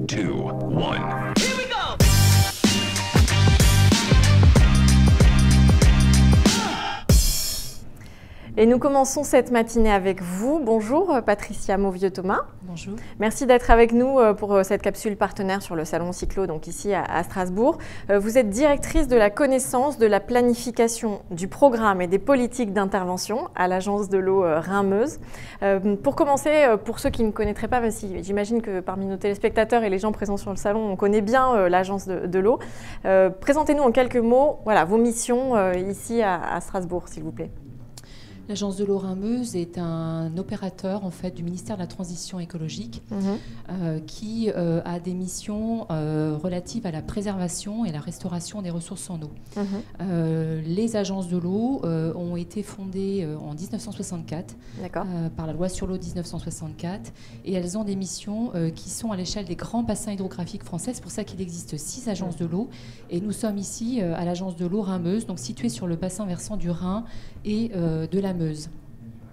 2, 1. Et nous commençons cette matinée avec vous. Bonjour Patricia Mauvieux-Thomas. Bonjour. Merci d'être avec nous pour cette capsule partenaire sur le Salon Cyclo, donc ici à Strasbourg. Vous êtes directrice de la connaissance, de la planification, du programme et des politiques d'intervention à l'Agence de l'eau Rhin-Meuse. Pour commencer, pour ceux qui ne connaîtraient pas, même si j'imagine que parmi nos téléspectateurs et les gens présents sur le salon, on connaît bien l'Agence de l'eau. Présentez-nous en quelques mots vos missions ici à Strasbourg, s'il vous plaît. L'Agence de l'eau Rhin-Meuse est un opérateur en fait, du ministère de la Transition écologique qui a des missions relatives à la préservation et la restauration des ressources en eau. Les agences de l'eau ont été fondées en 1964 par la loi sur l'eau 1964 et elles ont des missions qui sont à l'échelle des grands bassins hydrographiques français. C'est pour ça qu'il existe 6 agences de l'eau et nous sommes ici à l'Agence de l'eau Rhin-Meuse, donc située sur le bassin versant du Rhin et de la Meuse.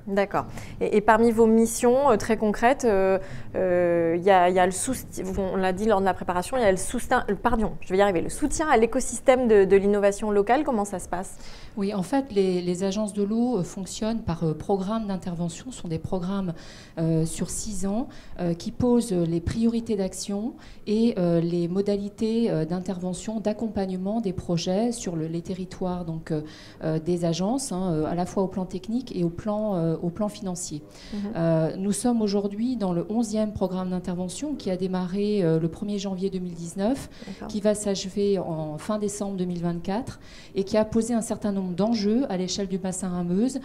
D'accord. Et parmi vos missions très concrètes, y a le soutien, on l'a dit lors de la préparation, il y a le soutien, le soutien à l'écosystème de l'innovation locale. Comment ça se passe ? Oui, en fait, les agences de l'eau fonctionnent par programme d'intervention. Ce sont des programmes sur 6 ans qui posent les priorités d'action et les modalités d'intervention, d'accompagnement des projets sur les territoires donc, des agences, à la fois au plan technique et au plan financier. Nous sommes aujourd'hui dans le 11e programme d'intervention qui a démarré le 1er janvier 2019, qui va s'achever en fin décembre 2024 et qui a posé un certain nombre d'enjeux à l'échelle du bassin Rhin-Meuse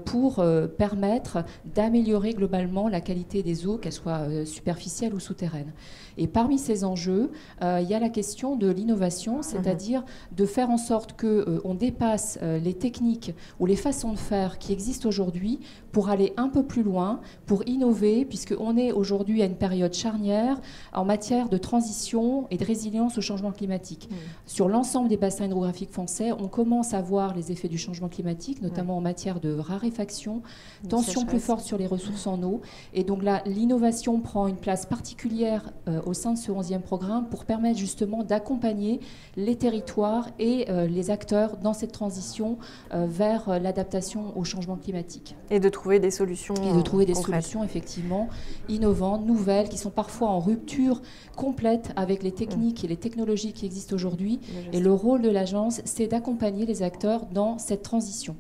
pour permettre d'améliorer globalement la qualité des eaux, qu'elles soient superficielles ou souterraines. Et parmi ces enjeux, il y a la question de l'innovation, c'est-à-dire de faire en sorte qu'on dépasse les techniques ou les façons de faire qui existent aujourd'hui pour aller un peu plus loin, pour innover, puisqu'on est aujourd'hui à une période charnière en matière de transition et de résilience au changement climatique. Sur l'ensemble des bassins hydrographiques français, on commence à voir les effets du changement climatique, notamment en matière de raréfaction, tension plus forte sur les ressources en eau. Et donc là, l'innovation prend une place particulière au sein de ce 11e programme pour permettre justement d'accompagner les territoires et les acteurs dans cette transition vers l'adaptation au changement climatique. Et de trouver des solutions Et de trouver des concrètes. solutions effectivement innovantes, nouvelles, qui sont parfois en rupture complète avec les techniques et les technologies qui existent aujourd'hui. Et le rôle de l'agence, c'est d'accompagner les acteurs dans cette transition.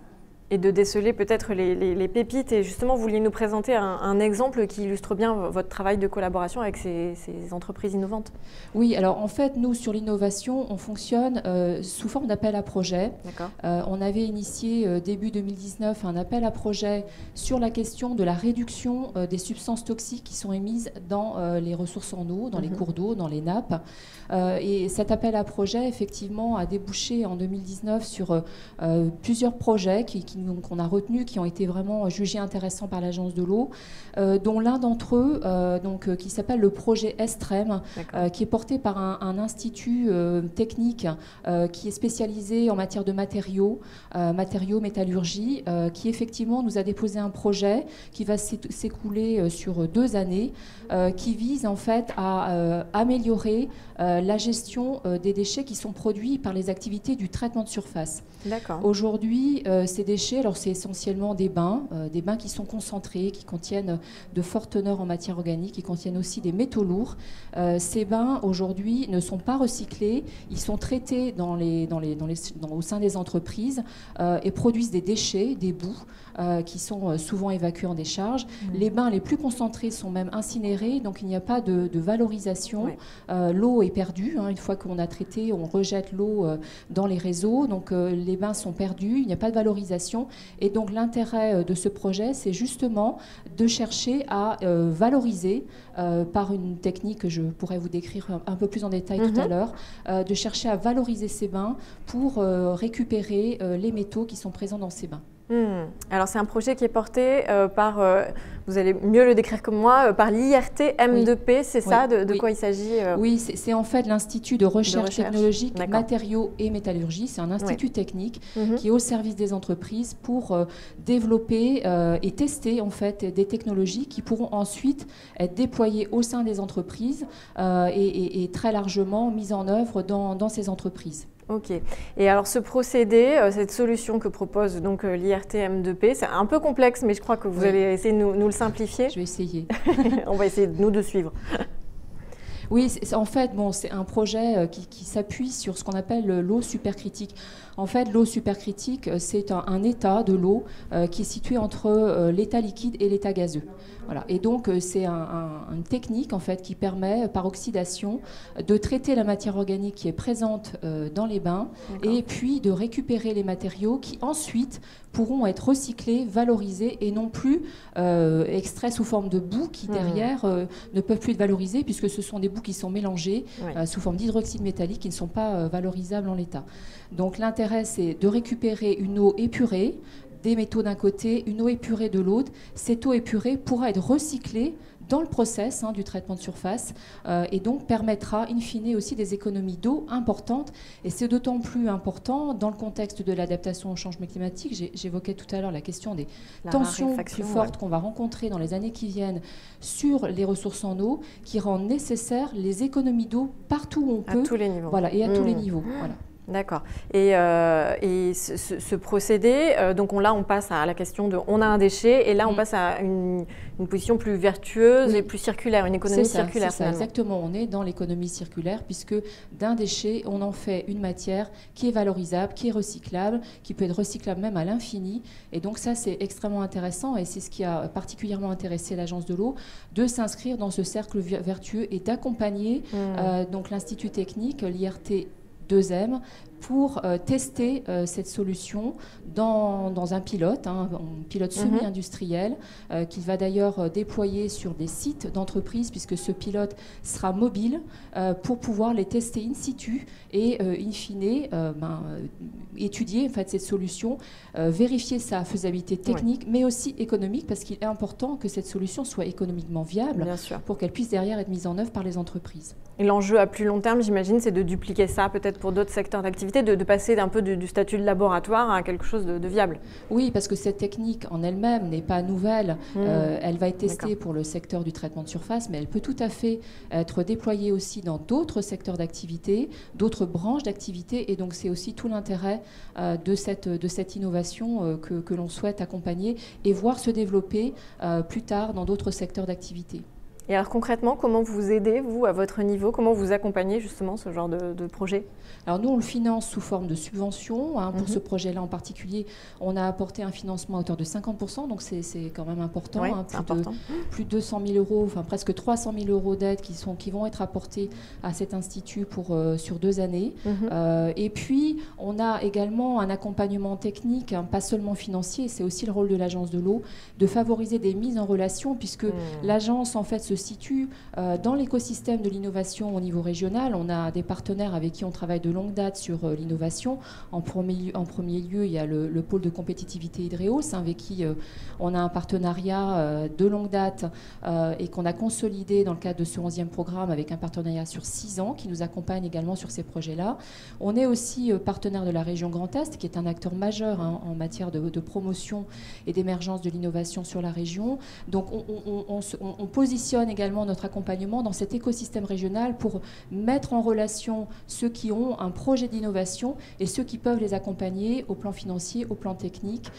Et de déceler peut-être les pépites. Et justement, vous vouliez nous présenter un exemple qui illustre bien votre travail de collaboration avec ces entreprises innovantes. Oui, alors en fait, nous, sur l'innovation, on fonctionne sous forme d'appel à projet. On avait initié début 2019 un appel à projet sur la question de la réduction des substances toxiques qui sont émises dans les ressources en eau, dans les cours d'eau, dans les nappes. Et cet appel à projet, effectivement, a débouché en 2019 sur plusieurs projets qu'on a retenus, qui ont été vraiment jugés intéressants par l'Agence de l'eau, dont l'un d'entre eux, qui s'appelle le projet Estrem, qui est porté par un institut technique qui est spécialisé en matière de matériaux, métallurgie, qui effectivement nous a déposé un projet qui va s'écouler sur 2 années, qui vise en fait à améliorer la gestion des déchets qui sont produits par les activités du traitement de surface. Aujourd'hui, ces déchets, alors c'est essentiellement des bains qui sont concentrés, qui contiennent de fortes teneurs en matière organique, qui contiennent aussi des métaux lourds. Ces bains, aujourd'hui, ne sont pas recyclés, ils sont traités au sein des entreprises et produisent des déchets, des boues, qui sont souvent évacués en décharge. Les bains les plus concentrés sont même incinérés, donc il n'y a pas de valorisation. L'eau est perdue, une fois qu'on a traité, on rejette l'eau dans les réseaux, donc les bains sont perdus, il n'y a pas de valorisation. Et donc l'intérêt de ce projet, c'est justement de chercher à valoriser, par une technique que je pourrais vous décrire un peu plus en détail tout à l'heure, de chercher à valoriser ces bains pour récupérer les métaux qui sont présents dans ces bains. Alors c'est un projet qui est porté par, vous allez mieux le décrire que moi, par l'IRT M2P, c'est ça, de quoi il s'agit Oui, c'est en fait l'Institut de recherche technologique, matériaux et métallurgie. C'est un institut technique qui est au service des entreprises pour développer et tester en fait des technologies qui pourront ensuite être déployées au sein des entreprises et très largement mises en œuvre dans ces entreprises. Ok. Et alors ce procédé, cette solution que propose donc l'IRT M2P, c'est un peu complexe, mais je crois que vous allez essayer de nous le simplifier. Je vais essayer. On va essayer de suivre. Oui, en fait, c'est un projet qui s'appuie sur ce qu'on appelle l'eau supercritique. En fait, l'eau supercritique, c'est un état de l'eau qui est situé entre l'état liquide et l'état gazeux. Voilà. Et donc, c'est une technique en fait, qui permet, par oxydation, de traiter la matière organique qui est présente dans les bains et puis de récupérer les matériaux qui ensuite pourront être recyclés, valorisés et non plus extraits sous forme de boue qui derrière ne peuvent plus être valorisés puisque ce sont des boues qui sont mélangées sous forme d'hydroxyde métallique qui ne sont pas valorisables en l'état. Donc l'intérêt c'est de récupérer une eau épurée, des métaux d'un côté, une eau épurée de l'autre. Cette eau épurée pourra être recyclée dans le process du traitement de surface et donc permettra in fine aussi des économies d'eau importantes. Et c'est d'autant plus important dans le contexte de l'adaptation au changement climatique. J'évoquais tout à l'heure la question des tensions plus fortes qu'on va rencontrer dans les années qui viennent sur les ressources en eau qui rendent nécessaires les économies d'eau partout où on peut. À tous les niveaux. Voilà, et à tous les niveaux. Voilà. D'accord. Et ce procédé, donc là on passe à la question de on a un déchet et là on passe à une position plus vertueuse et plus circulaire, une économie circulaire. C'est ça, exactement. On est dans l'économie circulaire puisque d'un déchet on en fait une matière qui est valorisable, qui est recyclable, qui peut être recyclable même à l'infini. Et donc ça c'est extrêmement intéressant et c'est ce qui a particulièrement intéressé l'Agence de l'eau de s'inscrire dans ce cercle vertueux et d'accompagner donc l'Institut technique, l'IRT 2M, pour tester cette solution dans un pilote, un pilote semi-industriel, qu'il va d'ailleurs déployer sur des sites d'entreprise, puisque ce pilote sera mobile pour pouvoir les tester in situ et in fine étudier en fait, cette solution, vérifier sa faisabilité technique, mais aussi économique, parce qu'il est important que cette solution soit économiquement viable pour qu'elle puisse derrière être mise en œuvre par les entreprises. Et l'enjeu à plus long terme, j'imagine, c'est de dupliquer ça peut-être pour d'autres secteurs d'activité, de passer d'un peu du statut de laboratoire à quelque chose de viable. Oui, parce que cette technique en elle-même n'est pas nouvelle. Elle va être testée pour le secteur du traitement de surface, mais elle peut tout à fait être déployée aussi dans d'autres secteurs d'activité, d'autres branches d'activité. Et donc c'est aussi tout l'intérêt de cette innovation que l'on souhaite accompagner et voir se développer plus tard dans d'autres secteurs d'activité. Et alors concrètement, comment vous aidez, vous, à votre niveau? Comment vous accompagnez justement ce genre de projet? Alors nous, on le finance sous forme de subvention. Pour ce projet-là en particulier, on a apporté un financement à hauteur de 50%, donc c'est quand même important. Oui, c'est important. Plus de 200 000 euros, enfin presque 300 000 euros d'aide qui vont être apportés à cet institut sur 2 années. Et puis, on a également un accompagnement technique, pas seulement financier, c'est aussi le rôle de l'Agence de l'eau, de favoriser des mises en relation, puisque l'agence, en fait, se situe dans l'écosystème de l'innovation au niveau régional. On a des partenaires avec qui on travaille de longue date sur l'innovation. En premier lieu, il y a le pôle de compétitivité Hydreos, avec qui on a un partenariat de longue date et qu'on a consolidé dans le cadre de ce 11e programme avec un partenariat sur 6 ans qui nous accompagne également sur ces projets-là. On est aussi partenaire de la région Grand Est, qui est un acteur majeur en matière de promotion et d'émergence de l'innovation sur la région. Donc on positionne également notre accompagnement dans cet écosystème régional pour mettre en relation ceux qui ont un projet d'innovation et ceux qui peuvent les accompagner au plan financier, au plan technique,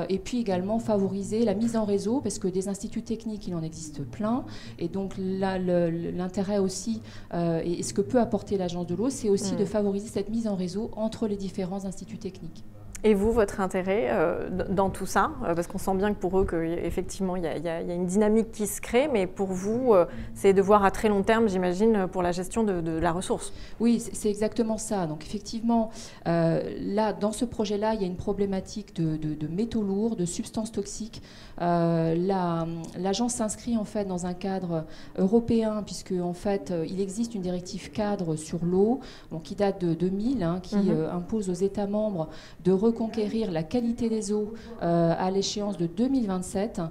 et puis également favoriser la mise en réseau, parce que des instituts techniques, il en existe plein, et donc l'intérêt aussi, et ce que peut apporter l'Agence de l'eau, c'est aussi de favoriser cette mise en réseau entre les différents instituts techniques. Et vous, votre intérêt dans tout ça, parce qu'on sent bien que pour eux, effectivement, il y a une dynamique qui se crée, mais pour vous, c'est de voir à très long terme, j'imagine, pour la gestion de la ressource. Oui, c'est exactement ça. Donc effectivement, là, dans ce projet-là, il y a une problématique de métaux lourds, de substances toxiques. L'agence s'inscrit en fait dans un cadre européen, puisque en fait, il existe une directive cadre sur l'eau, qui date de 2000, qui impose aux États membres de reconquérir la qualité des eaux à l'échéance de 2027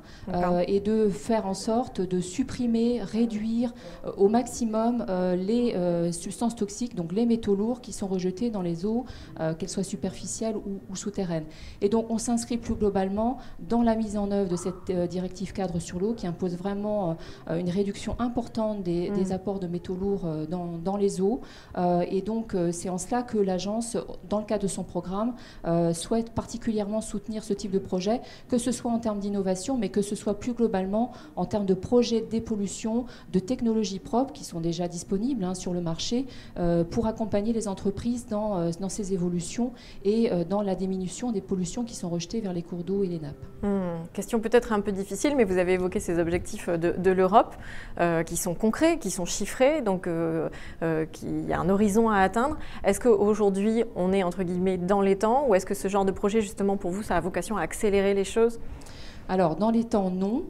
et de faire en sorte de supprimer, réduire au maximum les substances toxiques, donc les métaux lourds qui sont rejetés dans les eaux, qu'elles soient superficielles ou souterraines. Et donc on s'inscrit plus globalement dans la mise en œuvre de cette directive cadre sur l'eau qui impose vraiment une réduction importante des apports de métaux lourds dans les eaux. Et donc c'est en cela que l'agence, dans le cadre de son programme, souhaite particulièrement soutenir ce type de projet, que ce soit en termes d'innovation, mais que ce soit plus globalement en termes de projets de dépollution, de technologies propres qui sont déjà disponibles sur le marché pour accompagner les entreprises dans ces évolutions et dans la diminution des pollutions qui sont rejetées vers les cours d'eau et les nappes. Question peut-être un peu difficile, mais vous avez évoqué ces objectifs de l'Europe qui sont concrets, qui sont chiffrés, donc qu'il y a un horizon à atteindre. Est-ce qu'aujourd'hui, on est entre guillemets dans les temps, ou est-ce que ce genre de projet, justement, pour vous, ça a vocation à accélérer les choses ? Alors, dans les temps, non.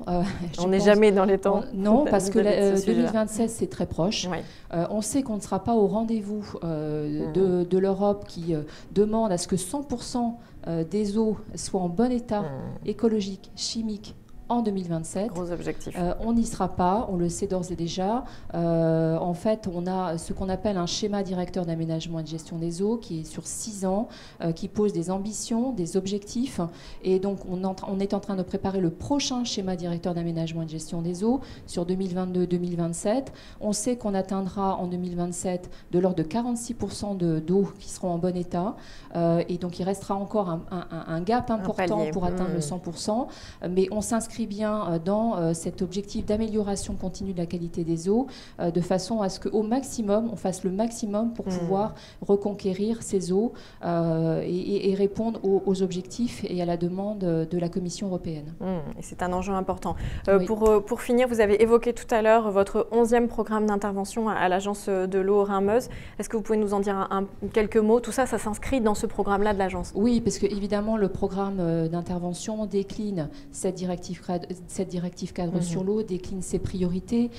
On n'est jamais dans les temps. Non, parce que 2027, c'est très proche. Oui. On sait qu'on ne sera pas au rendez-vous de l'Europe qui demande à ce que 100% des eaux soient en bon état écologique, chimique, en 2027. Gros objectif. On n'y sera pas, on le sait d'ores et déjà. En fait, on a ce qu'on appelle un schéma directeur d'aménagement et de gestion des eaux qui est sur 6 ans, qui pose des ambitions, des objectifs. Et donc, on est en train de préparer le prochain schéma directeur d'aménagement et de gestion des eaux sur 2022-2027. On sait qu'on atteindra en 2027 de l'ordre de 46% d'eau qui seront en bon état. Et donc, il restera encore un gap important pour atteindre le 100%. Mais on s'inscrit bien dans cet objectif d'amélioration continue de la qualité des eaux, de façon à ce qu'au maximum, on fasse le maximum pour pouvoir reconquérir ces eaux et répondre aux objectifs et à la demande de la Commission européenne. Et c'est un enjeu important. Oui. Pour finir, vous avez évoqué tout à l'heure votre 11e programme d'intervention à l'Agence de l'eau Rhin-Meuse. Est-ce que vous pouvez nous en dire quelques mots ? Tout ça, ça s'inscrit dans ce programme-là de l'Agence ? Oui, parce que évidemment, le programme d'intervention décline cette directive cadre sur l'eau, décline ses priorités,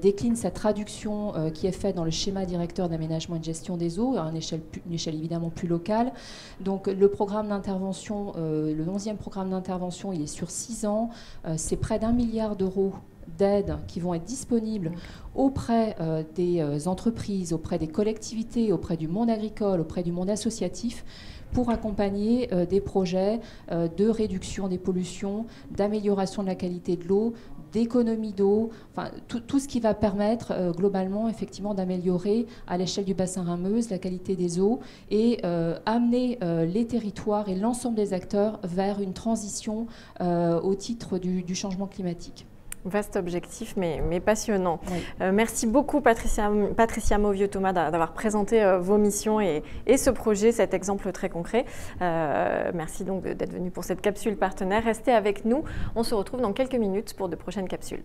décline sa traduction qui est faite dans le schéma directeur d'aménagement et de gestion des eaux, à une échelle évidemment plus locale. Donc le programme d'intervention, le 11e programme d'intervention, il est sur 6 ans, c'est près d'1 milliard d'euros d'aides qui vont être disponibles auprès des entreprises, auprès des collectivités, auprès du monde agricole, auprès du monde associatif, pour accompagner des projets de réduction des pollutions, d'amélioration de la qualité de l'eau, d'économie d'eau, enfin, tout ce qui va permettre globalement effectivement d'améliorer à l'échelle du bassin Rhin-Meuse la qualité des eaux et amener les territoires et l'ensemble des acteurs vers une transition au titre du changement climatique. Vaste objectif, mais passionnant. Oui. Merci beaucoup, Patricia Mauvieux-Thomas, d'avoir présenté vos missions et ce projet, cet exemple très concret. Merci donc d'être venu pour cette capsule partenaire. Restez avec nous. On se retrouve dans quelques minutes pour de prochaines capsules.